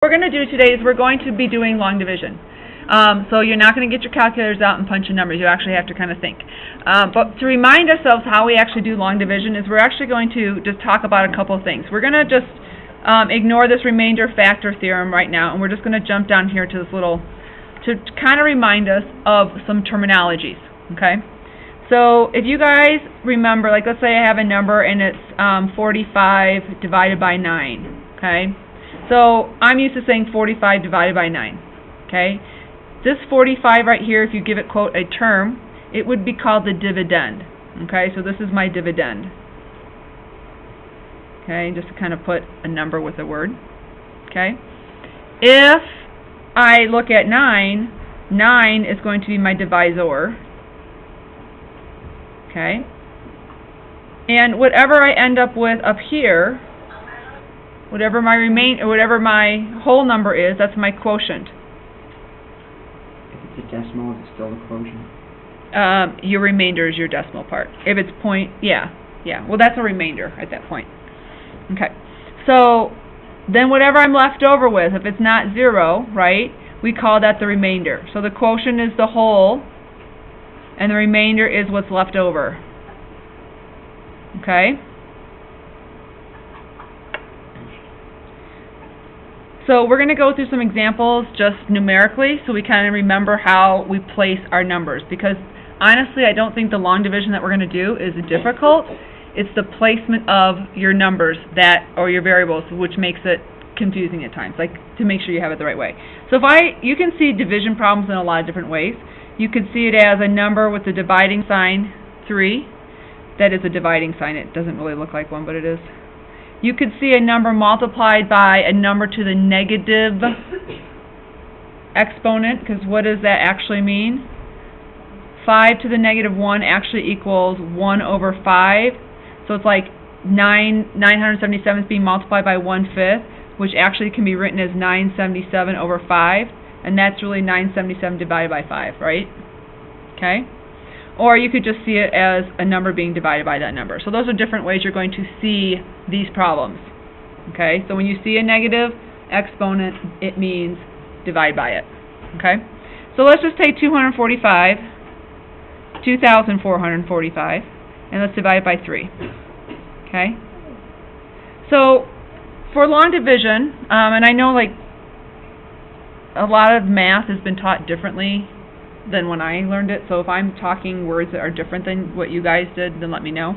What we're going to do today is we're going to be doing long division. So you're not going to get your calculators out and punch in numbers. You actually have to kind of think. But to remind ourselves how we actually do long division is we're actually going to just talk about a couple of things. We're going to just ignore this remainder factor theorem right now, and we're just going to jump down here to this little, to kind of remind us of some terminologies, okay? So if you guys remember, like let's say I have a number and it's 45 divided by 9, okay? So I'm used to saying 45 divided by 9, okay? This 45 right here, if you give it, quote, a term, it would be called the dividend, okay? So this is my dividend, okay? Just to kind of put a number with a word, okay? If I look at 9, 9 is going to be my divisor, okay? And whatever I end up with up here, whatever my whole number is, that's my quotient. If it's a decimal, is it still the quotient? Your remainder is your decimal part. If it's yeah. Well, that's a remainder at that point. Okay. So then whatever I'm left over with, if it's not 0, right, we call that the remainder. So the quotient is the whole, and the remainder is what's left over. Okay? So we're going to go through some examples just numerically so we kind of remember how we place our numbers, because honestly I don't think the long division that we're going to do is difficult. It's the placement of your numbers or your variables which makes it confusing at times, like to make sure you have it the right way. So you can see division problems in a lot of different ways. You could see it as a number with the dividing sign 3. That is a dividing sign. It doesn't really look like one, but it is. You could see a number multiplied by a number to the negative exponent, because what does that actually mean? 5 to the negative 1 actually equals 1 over 5. So it's like 977 is being multiplied by 1/5, which actually can be written as 977 over 5. And that's really 977 divided by 5, right? Okay? Or you could just see it as a number being divided by that number. So those are different ways you're going to see these problems. Okay? So when you see a negative exponent, it means divide by it. Okay? So let's just take 2,445, and let's divide it by 3. Okay? So for long division, and I know like a lot of math has been taught differently than when I learned it, so if I'm talking words that are different than what you guys did, then let me know.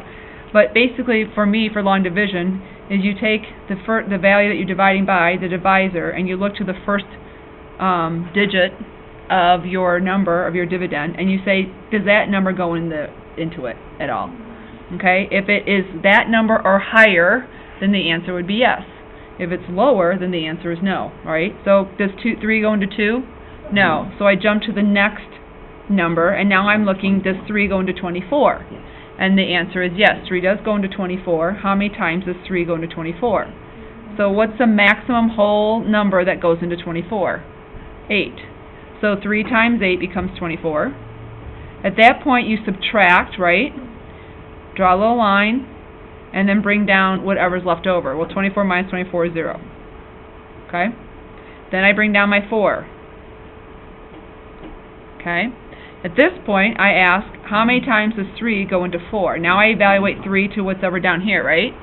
But basically for me, for long division, is you take the value that you're dividing by, the divisor, and you look to the first digit of your number, of your dividend, and you say, does that number go into it at all? Okay? If it is that number or higher, then the answer would be yes. If it's lower, then the answer is no, right? So does 3 go into 2? No. So I jump to the next number, and now I'm looking, does 3 go into 24? Yes. And the answer is yes, 3 does go into 24. How many times does 3 go into 24? So what's the maximum whole number that goes into 24? 8. So 3 times 8 becomes 24. At that point you subtract, right? Draw a little line, and then bring down whatever's left over. Well, 24 minus 24 is 0. Okay? Then I bring down my 4. Okay? At this point, I ask, how many times does 3 go into 4? Now I evaluate 3 to what's over down here, right?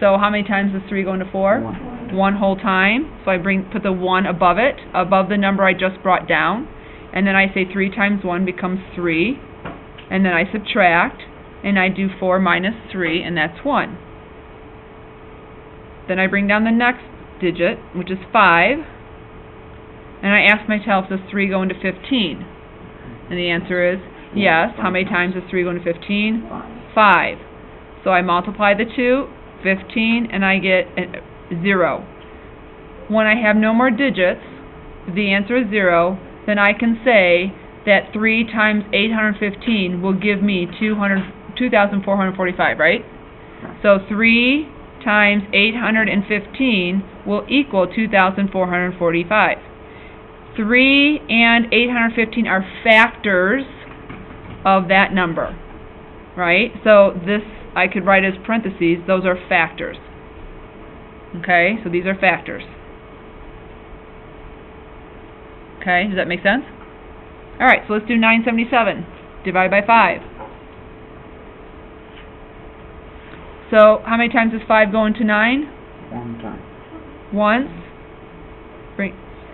So how many times does 3 go into 4? 1. 1 whole time. So I put the 1 above it, above the number I just brought down. And then I say 3 times 1 becomes 3. And then I subtract. And I do 4 minus 3, and that's 1. Then I bring down the next digit, which is 5, and I ask myself, does 3 go into 15? And the answer is yes. How many times does 3 go into 15? 5. So I multiply the 2, 15, and I get 0. When I have no more digits, if the answer is 0, then I can say that 3 times 815 will give me 2,445, right? So 3 times 815 will equal 2,445. 3 and 815 are factors of that number, right? So this I could write as parentheses, those are factors. Okay, so these are factors. Okay, does that make sense? Alright, so let's do 977. Divide by 5. So, how many times does 5 go into 9? One time. Once.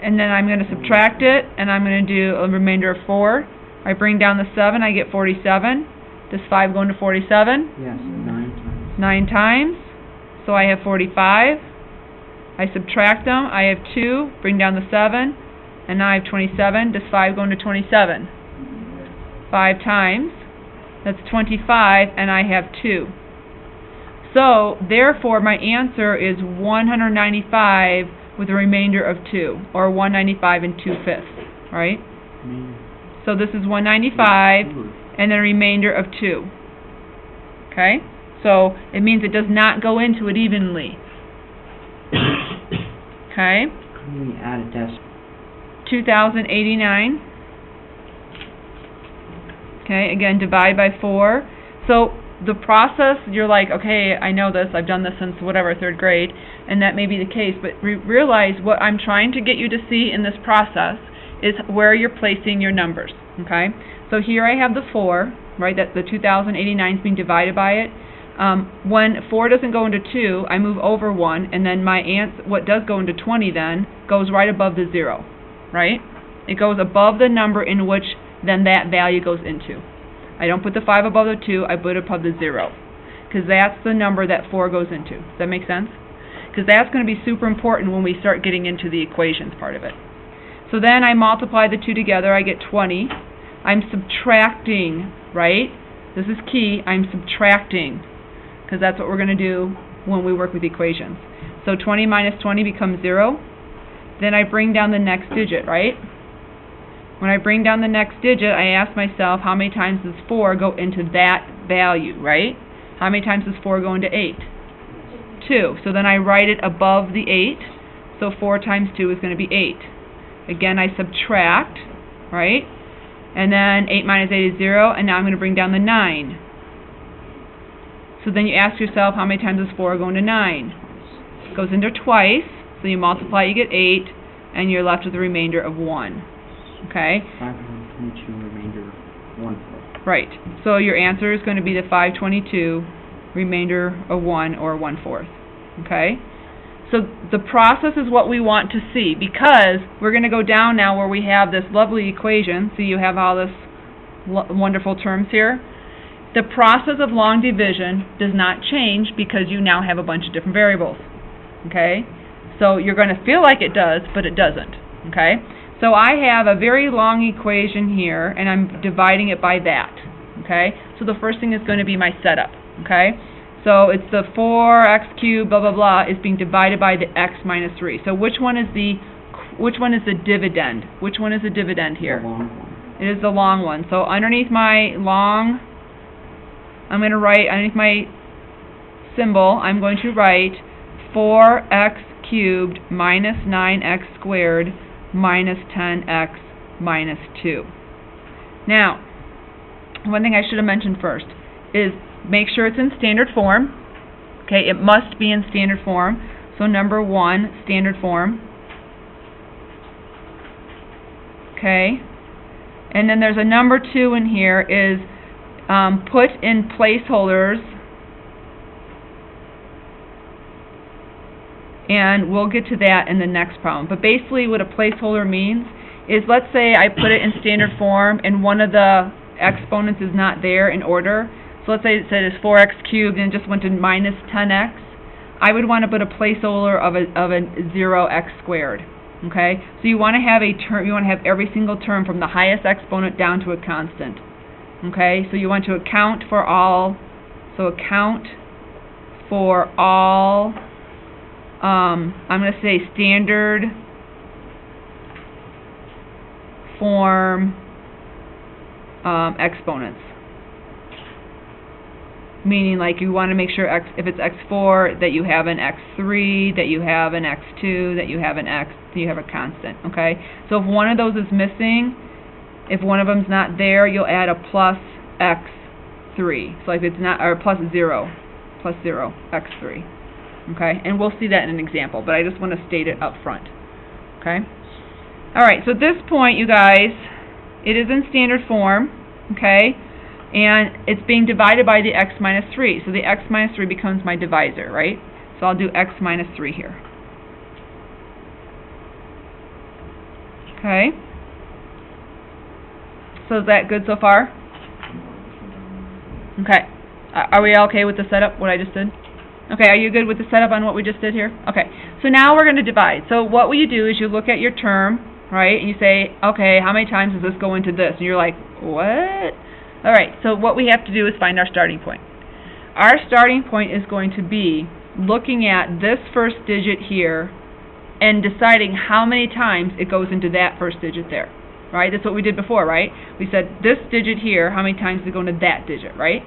And then I'm going to subtract it, and I'm going to do a remainder of 4. I bring down the 7, I get 47. Does 5 go into 47? Yes, 9 times. 9 times. So I have 45. I subtract them, I have 2, bring down the 7, and now I have 27. Does 5 go into 27? 5 times. That's 25, and I have 2. So, therefore, my answer is 195 with a remainder of 2, or 195 and 2/5, right? So this is 195, and then a remainder of 2. Okay? So, it means it does not go into it evenly. Okay? Can we add a decimal? 2089. Okay, again, divide by 4. So, the process, you're like, okay, I know this, I've done this since whatever, 3rd grade, and that may be the case, but realize what I'm trying to get you to see in this process is where you're placing your numbers, okay? So here I have the 4, right, that the 2089 is being divided by it. When 4 doesn't go into 2, I move over 1, and then what does go into 20 then goes right above the 0, right? It goes above the number in which then that value goes into. I don't put the 5 above the 2, I put it above the 0. Because that's the number that 4 goes into. Does that make sense? Because that's going to be super important when we start getting into the equations part of it. So then I multiply the 2 together, I get 20. I'm subtracting, right? This is key, I'm subtracting. Because that's what we're going to do when we work with equations. So 20 minus 20 becomes 0. Then I bring down the next digit, right? When I bring down the next digit, I ask myself, how many times does 4 go into that value, right? How many times does 4 go into 8? 2. So then I write it above the 8. So 4 times 2 is going to be 8. Again, I subtract, right? And then 8 minus 8 is 0, and now I'm going to bring down the 9. So then you ask yourself, how many times does 4 go into 9? It goes into twice, so you multiply, you get 8, and you're left with a remainder of 1. Okay? 522 remainder 1/4. Right. So your answer is going to be the 522 remainder of 1 or 1/4. Okay? So the process is what we want to see, because we're going to go down now where we have this lovely equation. So you have all this wonderful terms here. The process of long division does not change because you now have a bunch of different variables. Okay? So you're going to feel like it does, but it doesn't. Okay? So I have a very long equation here, and I'm dividing it by that. Okay? So the first thing is going to be my setup. Okay? So it's the 4x cubed blah blah blah is being divided by the x minus 3. So which one is the dividend? Which one is the dividend here? The long one. It is the long one. So underneath my long, I'm going to write, underneath my symbol, I'm going to write 4x cubed minus 9x squared minus 10x minus 2. Now, one thing I should have mentioned first is make sure it's in standard form. Okay, it must be in standard form. So number 1, standard form. Okay, and then there's a number 2 in here is put in placeholders, and we'll get to that in the next problem. But basically what a placeholder means is, let's say I put it in standard form and one of the exponents is not there in order. So let's say it said it's 4x cubed and it just went to minus 10x. I would want to put a placeholder of a 0x squared. Okay? So you want to have a term, you want to have every single term from the highest exponent down to a constant. Okay? So you want to account for all, so account for all, I'm going to say standard form exponents. Meaning, like, you want to make sure if it's x4, that you have an x3, that you have an x2, that you have an x, that you have a constant. Okay? So if one of those is missing, if one of them's not there, you'll add a plus x3. So if it's not, or plus 0, x3. Okay? And we'll see that in an example, but I just want to state it up front. Okay? Alright, so at this point, you guys, it is in standard form, okay? And it's being divided by the x minus 3. So the x minus 3 becomes my divisor, right? So I'll do x minus 3 here. Okay? So is that good so far? Okay. Are we okay with the setup, what I just did? Okay, are you good with the setup on what we just did here? Okay, so now we're going to divide. So what will you do is you look at your term, right, and you say, okay, how many times does this go into this? And you're like, what? Alright, so what we have to do is find our starting point. Our starting point is going to be looking at this first digit here and deciding how many times it goes into that first digit there. Right? That's what we did before, right? We said this digit here, how many times does it go into that digit, right?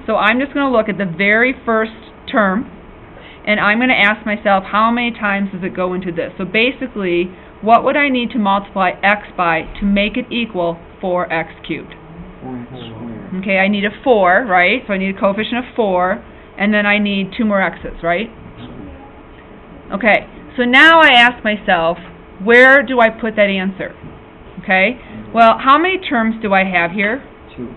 So I'm just going to look at the very first term, and I'm going to ask myself, how many times does it go into this? So basically, what would I need to multiply x by to make it equal 4x cubed? 4x squared. Okay, I need a 4, right? So I need a coefficient of 4, and then I need 2 more x's, right? Okay, so now I ask myself, where do I put that answer? Okay, well, how many terms do I have here? 2.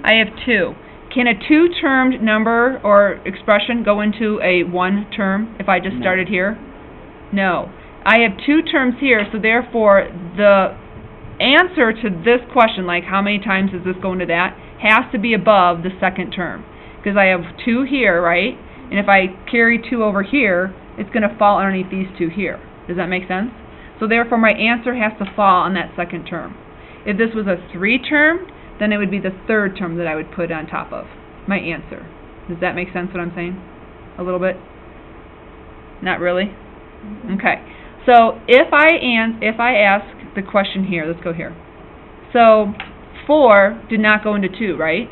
I have 2. Can a 2-termed number or expression go into a 1 term if I just started here? No. I have 2 terms here, so therefore the answer to this question, like how many times does this go into that, has to be above the second term. Because I have 2 here, right? And if I carry 2 over here, it's going to fall underneath these 2 here. Does that make sense? So therefore my answer has to fall on that second term. If this was a 3-term, then it would be the 3rd term that I would put on top of my answer. Does that make sense what I'm saying? A little bit? Not really? Okay. So if I ask the question here, let's go here. So 4 did not go into 2, right?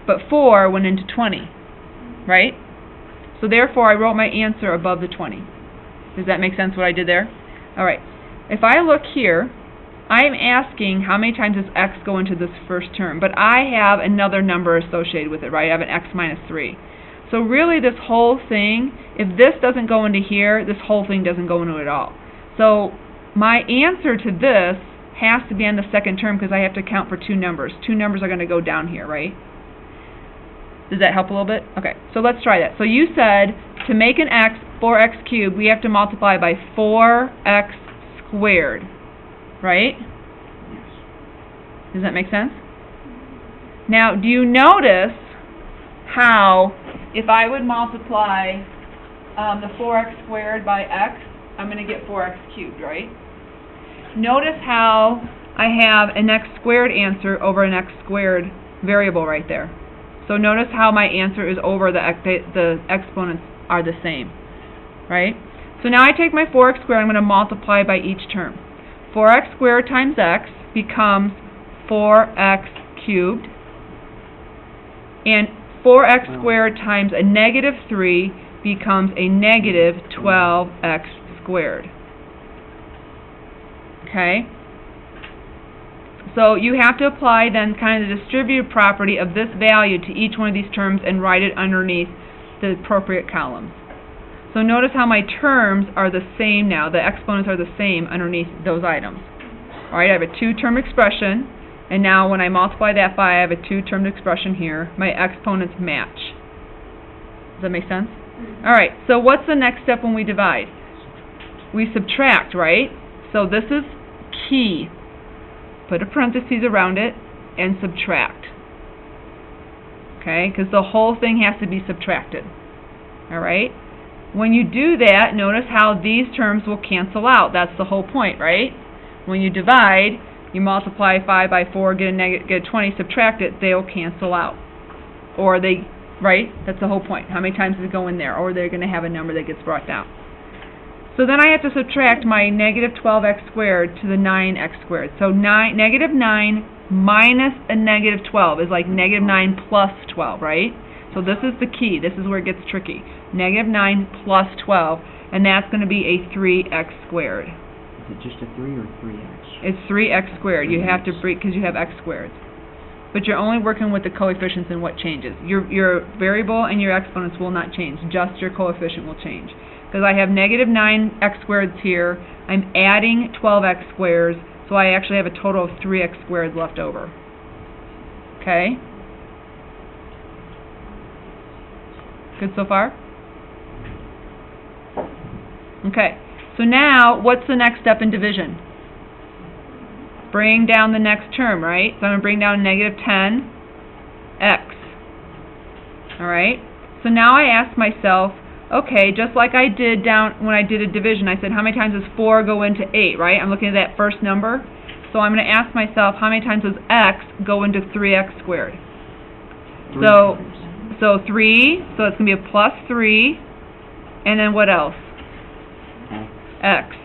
But 4 went into 20, right? So therefore I wrote my answer above the 20. Does that make sense what I did there? Alright, if I look here, I'm asking how many times does x go into this first term, but I have another number associated with it, right? I have an x minus 3. So really this whole thing, if this doesn't go into here, this whole thing doesn't go into it at all. So my answer to this has to be on the second term because I have to count for 2 numbers. 2 numbers are going to go down here, right? Does that help a little bit? Okay, so let's try that. So you said to make an x, 4x cubed, we have to multiply by 4x squared, right? Yes. Does that make sense? Now, do you notice how if I would multiply the 4x squared by x, I'm going to get 4x cubed, right? Notice how I have an x squared answer over an x squared variable right there. So notice how my answer is over the exponents are the same, right? So now I take my 4x squared, I'm going to multiply by each term. 4x squared times x becomes 4x cubed, and 4x squared times a negative 3 becomes a negative 12x squared. Okay? So you have to apply then kind of the distributive property of this value to each one of these terms and write it underneath the appropriate columns. So notice how my terms are the same now. The exponents are the same underneath those items. Alright, I have a 2-term expression, and now when I multiply that by, I have a 2-term expression here. My exponents match. Does that make sense? Alright, so what's the next step when we divide? We subtract, right? So this is key. Put a parenthesis around it and subtract. Okay, because the whole thing has to be subtracted. Alright? When you do that, notice how these terms will cancel out. That's the whole point, right? When you divide, you multiply 5 by 4, get a 20, subtract it, they'll cancel out. Or they, right? That's the whole point. How many times does it go in there? Or they're going to have a number that gets brought down. So then I have to subtract my negative 12x squared to the 9x squared. So negative 9 minus a negative 12 is like negative 9 plus 12, right? So this is the key. This is where it gets tricky. Negative 9 plus 12, and that's going to be a 3x squared. Is it just a 3 or 3x? It's 3x squared. You have to break because you have x squared. But you're only working with the coefficients and what changes. Your variable and your exponents will not change. Just your coefficient will change. because I have negative 9x squareds here. I'm adding 12x squares, so I actually have a total of 3x squared left over. Okay? Good so far? Okay, so now what's the next step in division? Bring down the next term, right? So I'm going to bring down negative 10x. Alright? So now I ask myself, okay, just like I did down when I did a division, I said how many times does 4 go into 8, right? I'm looking at that first number. So I'm going to ask myself how many times does x go into 3x squared? So 3, so it's going to be a plus 3, and then what else? X.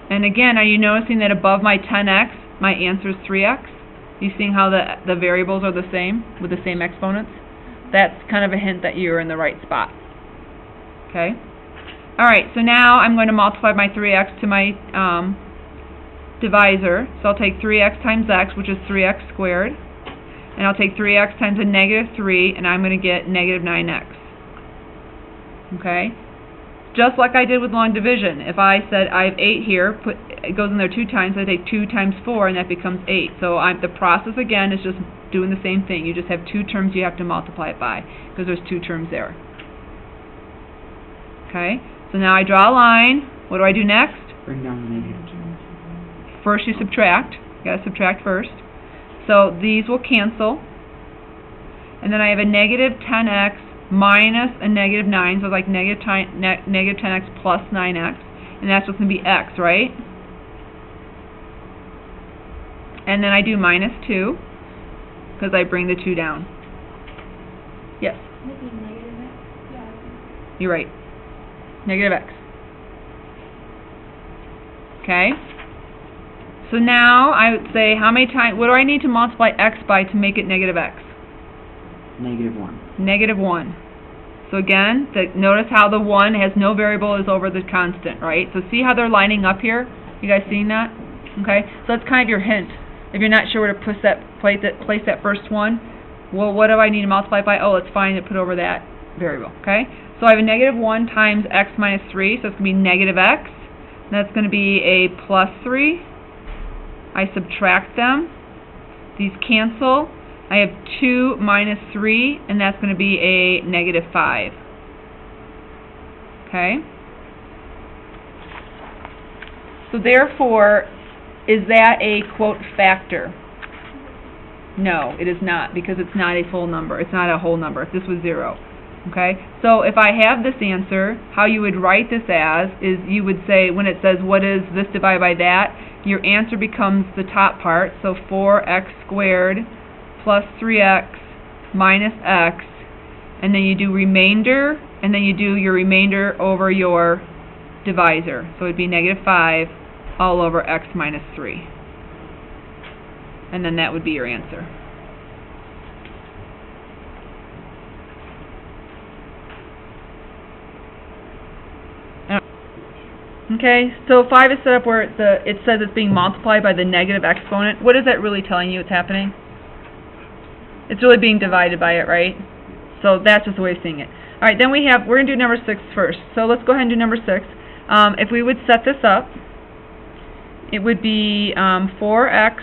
And again, are you noticing that above my 10x, my answer is 3x? You seeing how the variables are the same, with the same exponents? That's kind of a hint that you're in the right spot. Okay? Alright, so now I'm going to multiply my 3x to my divisor. So I'll take 3x times x, which is 3x squared. And I'll take 3x times a negative 3, and I'm going to get negative 9x. Okay? Just like I did with long division. If I said I have 8 here, it goes in there 2 times, I take 2 times 4, and that becomes 8. So the process, again, is just doing the same thing. You just have 2 terms you have to multiply it by, because there's 2 terms there. Okay? So now I draw a line. What do I do next? Bring down the negative. First you subtract. You got to subtract first. So these will cancel. And then I have a negative 10x minus a negative 9, so like negative 10x plus 9x, and that's what's going to be x, right? And then I do minus 2, because I bring the 2 down. Yes? You're right. Negative x. Okay? So now I would say how many times, what do I need to multiply x by to make it negative x? Negative 1. Negative 1. So again, notice how the 1 has no variable is over the constant, right? So see how they're lining up here? You guys seeing that? Okay? So that's kind of your hint. If you're not sure where to place that first one, well, what do I need to multiply by? Oh, it's fine to put over that variable, okay? So I have a negative 1 times x minus 3, so it's going to be negative x. And that's going to be a plus 3. I subtract them. These cancel. I have 2 minus 3, and that's going to be a negative 5. Okay? So therefore, is that a, quote, factor? No, it is not, because it's not a full number. It's not a whole number. If this was 0. Okay? So if I have this answer, how you would write this as is you would say, when it says what is this divided by that, your answer becomes the top part, so 4x squared plus 3x minus x, and then you do remainder, and then you do your remainder over your divisor. So it would be negative 5 all over x minus 3. And then that would be your answer. Okay, so 5 is set up where it says it's being multiplied by the negative exponent. What is that really telling you it's happening? It's really being divided by it, right? So that's just the way of seeing it. Alright, then we're going to do number 6 first. So let's go ahead and do number 6. If we would set this up, it would be 4x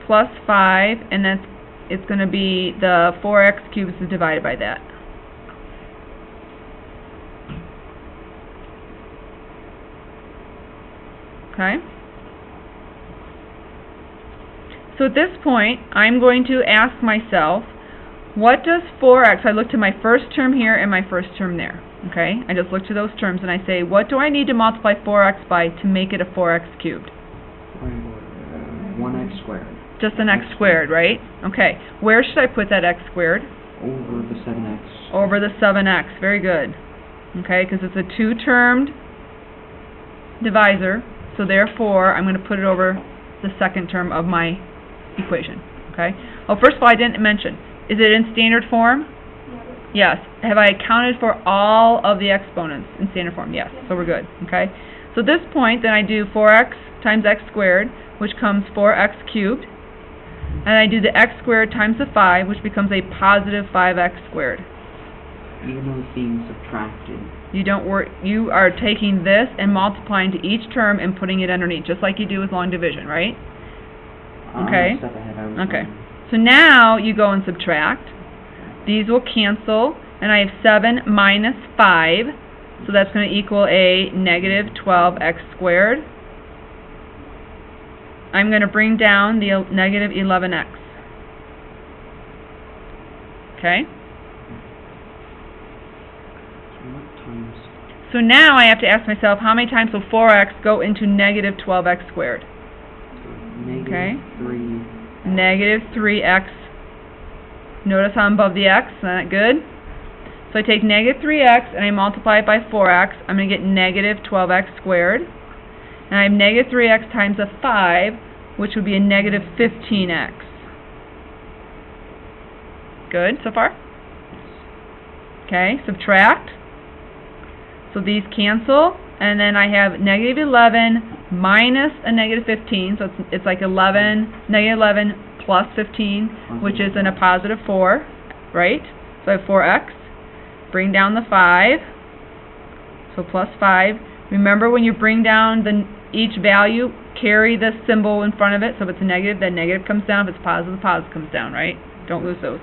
plus 5, and then it's going to be the 4x cubed is divided by that. Okay? So at this point, I'm going to ask myself, what does 4x, I look to my first term here and my first term there. Okay? I just look to those terms and I say, what do I need to multiply 4x by to make it a 4x cubed? 1x squared. Just an x squared, right? Okay. Where should I put that x squared? Over the 7x. Over the 7x. Very good. Okay, because it's a two-termed divisor, so therefore I'm going to put it over the second term of my equation. Okay? Oh, first of all, I didn't mention, is it in standard form? Yes. Have I accounted for all of the exponents in standard form? Yes. So we're good. Okay? So at this point, then I do 4x times x squared, which comes 4x cubed. And I do the x squared times the 5, which becomes a positive 5x squared. Even though it's being subtracted, You don't work. You are taking this and multiplying to each term and putting it underneath, just like you do with long division, right? Okay. I'm a step ahead. I was Okay. wondering. So now you go and subtract. These will cancel, and I have 7 minus 5, so that's going to equal a negative 12x squared. I'm going to bring down the negative 11x. Okay? So what times? So now I have to ask myself, how many times will 4x go into negative 12x squared? Negative Okay. 3. Negative 3x. Notice how I'm above the x, isn't that good? So I take negative 3x and I multiply it by 4x. I'm going to get negative 12x squared. And I have negative 3x times a 5, which would be a negative 15x. Good so far? Okay, subtract. So these cancel, and then I have negative 11 minus a negative 15, so it's like negative 11 plus 15, which is in a positive 4, right? So I have 4x. Bring down the 5, so plus 5. Remember, when you bring down each value, carry the symbol in front of it. So if it's a negative, then negative comes down. If it's positive, the positive comes down, right? Don't lose those.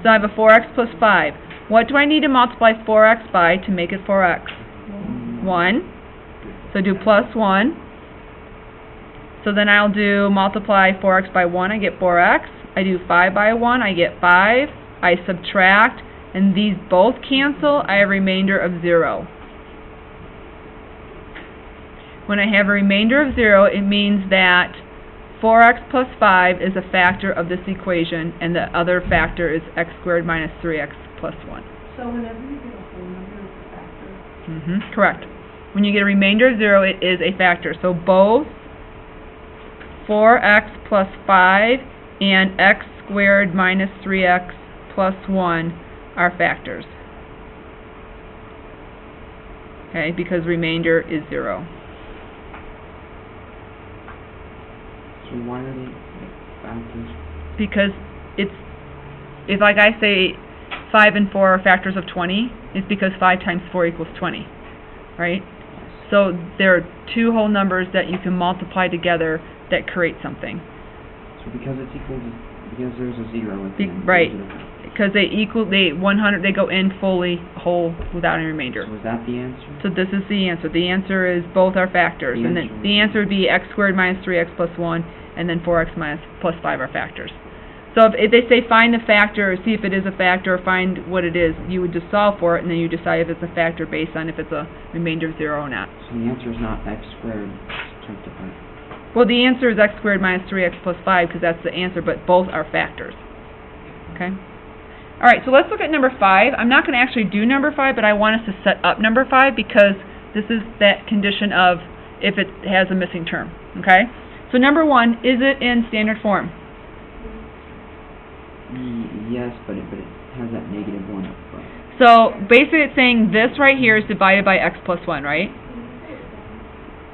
So I have a 4x plus 5. What do I need to multiply 4x by to make it 4x? 1. So do plus 1. So then I'll do multiply 4x by 1, I get 4x. I do 5 by 1, I get 5. I subtract, and these both cancel. I have a remainder of 0. When I have a remainder of 0, it means that 4x plus 5 is a factor of this equation, and the other factor is x squared minus 3x plus 1. So whenever you get a whole number, it's a factor? Correct. When you get a remainder of 0, it is a factor. So both 4x plus 5 and x squared minus 3x plus 1 are factors. Okay, because remainder is 0. So why are they factors? Because if like I say 5 and 4 are factors of 20, it's because 5 times 4 equals 20, right? So there are two whole numbers that you can multiply together that create something. So because it's equal to, because there's a 0 at the end. Right. those are the factors. Because they 100, they go in fully whole without any remainder. So is that the answer? So this is the answer. The answer is both are factors. The And then answer the is- answer would be x squared minus 3x plus 1, and then 4x minus plus 5 are factors. So if they say find the factor, or see if it is a factor, or find what it is, you would just solve for it, and then you decide if it's a factor based on if it's a remainder of 0 or not. So the answer is not x squared times the 5. Well, the answer is x squared minus 3x plus 5, because that's the answer, but both are factors. Okay? All right, so let's look at number 5. I'm not going to actually do number 5, but I want us to set up number 5, because this is that condition of if it has a missing term. Okay? So number 1, is it in standard form? Yes, but it has that negative 1 up front. So basically it's saying this right here is divided by x plus 1, right?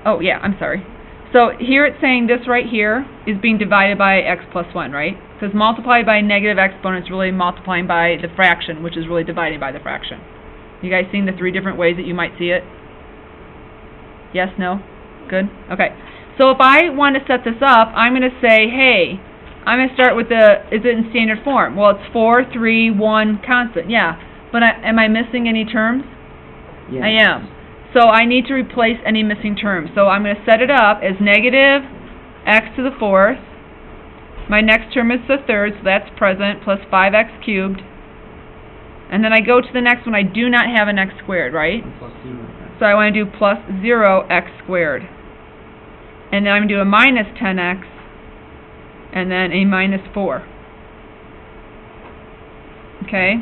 Oh, yeah, I'm sorry. So here it's saying this right here is being divided by x plus 1, right? Because multiplied by a negative exponent is really multiplying by the fraction, which is really dividing by the fraction. You guys seen the 3 different ways that you might see it? Yes, no? Good? Okay. So if I want to set this up, I'm going to say, hey, I'm going to start with is it in standard form? Well, it's 4, 3, 1, constant. Yeah. But am I missing any terms? Yes. I am. So I need to replace any missing terms. So I'm going to set it up as negative x to the 4th. My next term is the 3rd, so that's present, plus 5x cubed. And then I go to the next one. I do not have an x squared, right? Plus 0. So I want to do plus 0x squared. And then I'm going to do a minus 10x, and then a minus 4. Okay?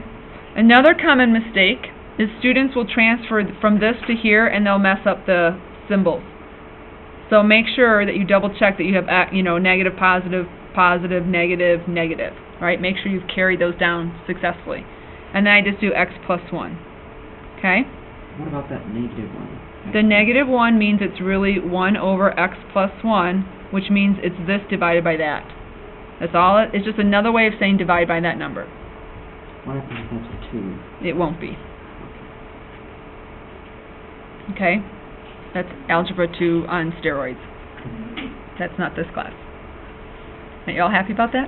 Another common mistake is students will transfer from this to here, and they'll mess up the symbols. So make sure that you double check that you have, negative, positive, positive, negative, negative. Right? Make sure you've carried those down successfully. And then I just do x plus 1. Okay? What about that negative 1? The negative 1 means it's really 1 over x plus 1, which means it's this divided by that. That's all. It's just another way of saying divide by that number. What happens if that's a 2? It won't be. Okay? That's Algebra 2 on steroids. That's not this class. Are you all happy about that?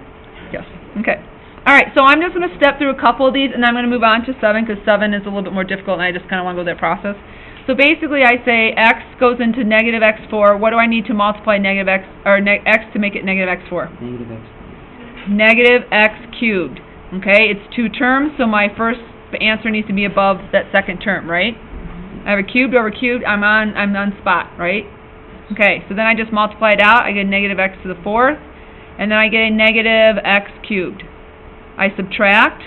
Yes. Okay. Alright, so I'm just going to step through a couple of these, and I'm going to move on to 7, because 7 is a little bit more difficult, and I just kind of want to go through that process. So basically, I say x goes into negative x4. What do I need to multiply negative x, or x to make it negative x4? Negative x. Negative x cubed. Okay, it's 2 terms, so my first answer needs to be above that second term, right? I have a cubed over cubed. I'm on spot, right? Okay, so then I just multiply it out. I get negative x to the 4th, and then I get a negative x cubed. I subtract.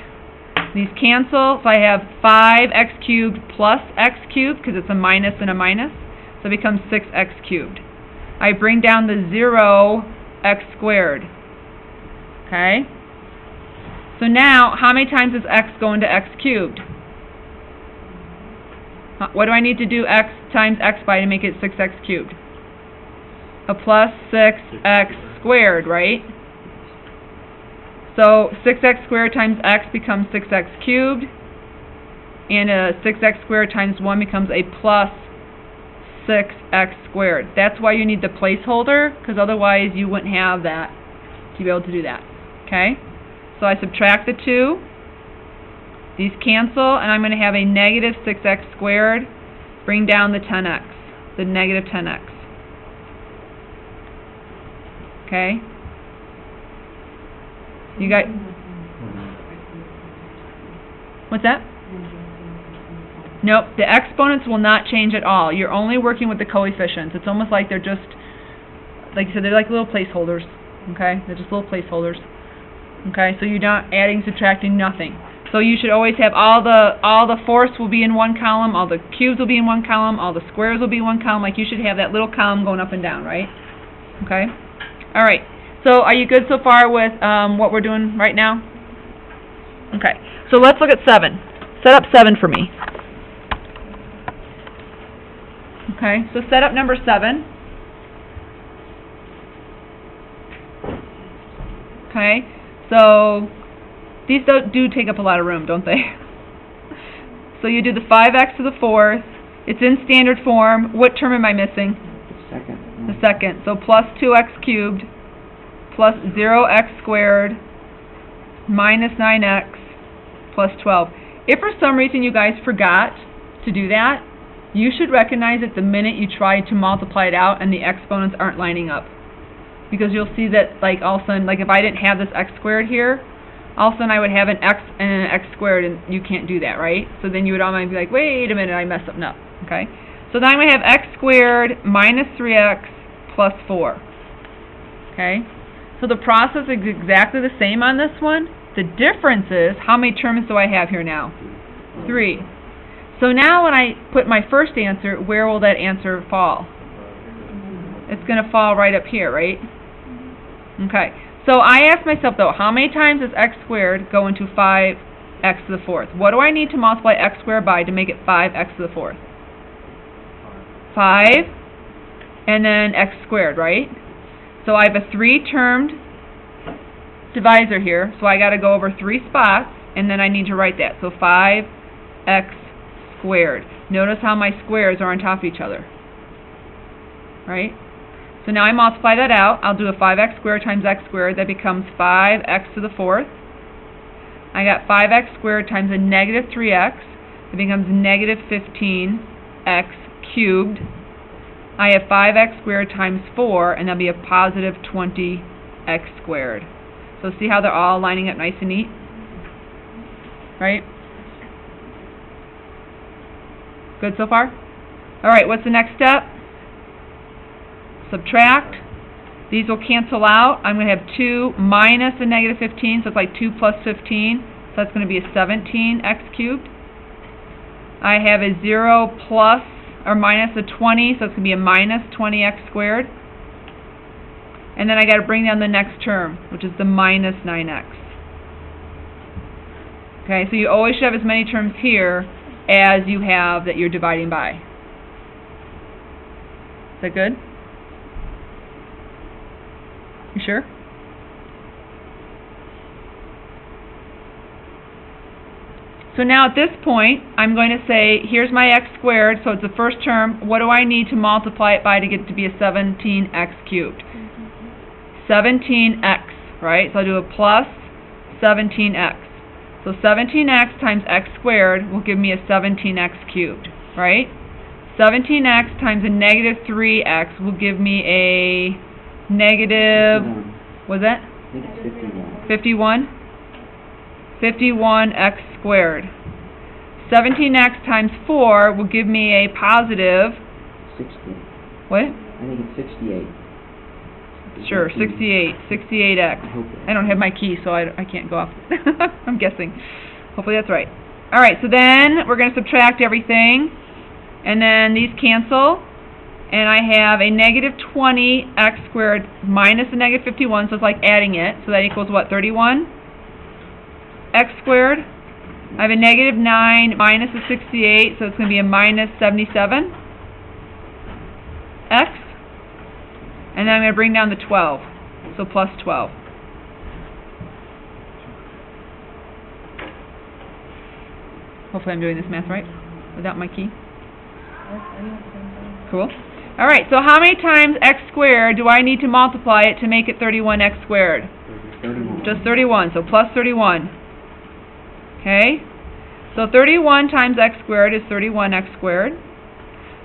These cancel, so I have 5x cubed plus x cubed, because it's a minus and a minus, so it becomes 6x cubed. I bring down the 0 x squared. Okay? So now, how many times does x go into x cubed? What do I need to do x times x by to make it 6x cubed? A plus 6x squared, right? So 6x squared times x becomes 6x cubed, and a 6x squared times 1 becomes a plus 6x squared. That's why you need the placeholder, because otherwise you wouldn't have that to be able to do that. Okay? So I subtract the 2, these cancel, and I'm going to have a negative 6x squared, bring down the 10x, the negative 10x. Okay? You got... What's that? Nope, the exponents will not change at all. You're only working with the coefficients. It's almost like they're just, like you said, they're like little placeholders. Okay? They're just little placeholders. Okay? So you're not adding, subtracting, nothing. So you should always have all the fourths will be in one column, all the cubes will be in one column, all the squares will be in one column. Like you should have that little column going up and down, right? Okay? All right. So are you good so far with what we're doing right now? Okay. So let's look at 7. Set up 7 for me. Okay. So set up number 7. Okay. So these do take up a lot of room, don't they? So you do the 5x to the 4th. It's in standard form. What term am I missing? The second. The second. So plus 2x cubed plus 0x squared minus 9x plus 12. If for some reason you guys forgot to do that, you should recognize it the minute you try to multiply it out and the exponents aren't lining up. Because you'll see that, like, all of a sudden, like if I didn't have this x squared here, all of a sudden I would have an x and an x squared, and you can't do that, right? So then you would automatically be like, wait a minute, I messed something up, okay? So then I'm going to have x squared minus 3x plus 4, okay? So the process is exactly the same on this one. The difference is, how many terms do I have here now? 3. So now when I put my first answer, where will that answer fall? It's going to fall right up here, right? Okay. So I asked myself, though, how many times does x squared go into 5x to the 4th? What do I need to multiply x squared by to make it 5x to the 4th? 5, and then x squared, right? So I have a 3-termed divisor here, so I got to go over 3 spots, and then I need to write that. So 5x squared. Notice how my squares are on top of each other, right? So now I multiply that out. I'll do a 5x squared times x squared. That becomes 5x to the 4th. I got 5x squared times a negative 3x. It becomes negative 15x cubed. I have 5x squared times 4, and that'll be a positive 20x squared. So see how they're all lining up nice and neat? Right? Good so far? Alright, what's the next step? Subtract. These will cancel out. I'm going to have 2 minus a negative 15, so it's like 2 plus 15. So that's going to be a 17x cubed. I have a 0 plus or minus a 20, so it's going to be a minus 20x squared. And then I got to bring down the next term, which is the minus 9x. Okay, so you always should have as many terms here as you have that you're dividing by. Is that good? You sure? So now at this point, I'm going to say, here's my x squared, so it's the first term. What do I need to multiply it by to get it to be a 17x cubed? 17x, right? So I'll do a plus 17x. So 17x times x squared will give me a 17x cubed, right? 17x times a negative 3x will give me a negative, what's that? I think it's 51. 51? 51x squared. 17x times 4 will give me a positive, 60. what? I think it's 68. Sure, 68. 68x. I hope I don't have my key, so I can't go off. I'm guessing. Hopefully that's right. Alright, so then we're going to subtract everything. And then these cancel. And I have a negative 20x squared minus a negative 51, so it's like adding it. So that equals what, 31? X squared. I have a negative 9 minus a 68, so it's going to be a minus 77. X. And then I'm going to bring down the 12, so plus 12. Hopefully I'm doing this math right, without my key. Cool. Alright, so how many times x squared do I need to multiply it to make it 31x squared? 31. Just 31, so plus 31. Okay? So 31 times x squared is 31x squared.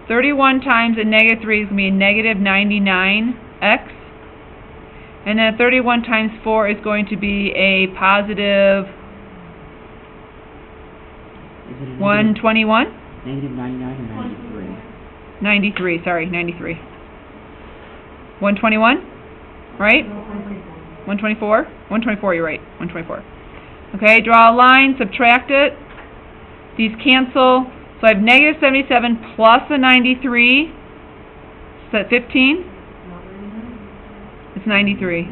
31 times a negative 3 is going to be a negative 99x. And then 31 times 4 is going to be a positive Is it a 121? negative 99 or 93? 93, sorry, 93. 121? Right? 124? 124, you're right. 124. Okay, draw a line, subtract it. These cancel. So I have negative 77 plus a 93. Is that 15? It's 93.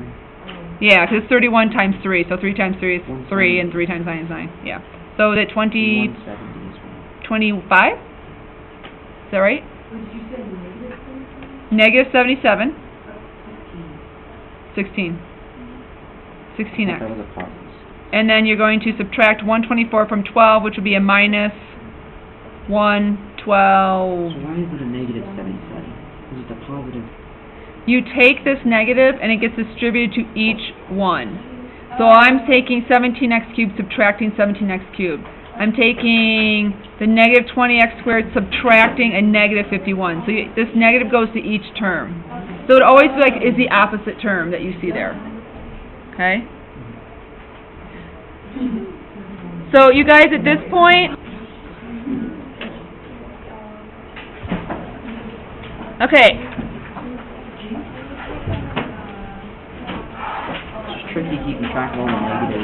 Yeah, because it's 31 times 3. So 3 times 3 is 3, and 3 times 9 is 9. Yeah. So is it 20, 170 is right. 25? Is that right? What did you say, negative? Negative 77. 16. I thought 16x. that was a positive. And then you're going to subtract 124 from 12, which will be a minus 112. So why is it a negative 77? Because it's a positive. You take this negative and it gets distributed to each one. So I'm taking 17x cubed, subtracting 17x cubed. I'm taking the negative 20x squared, subtracting a negative 51. So this negative goes to each term. So it always like is the opposite term that you see there. Okay? So you guys at this point, okay, It's tricky keeping track of all the negatives.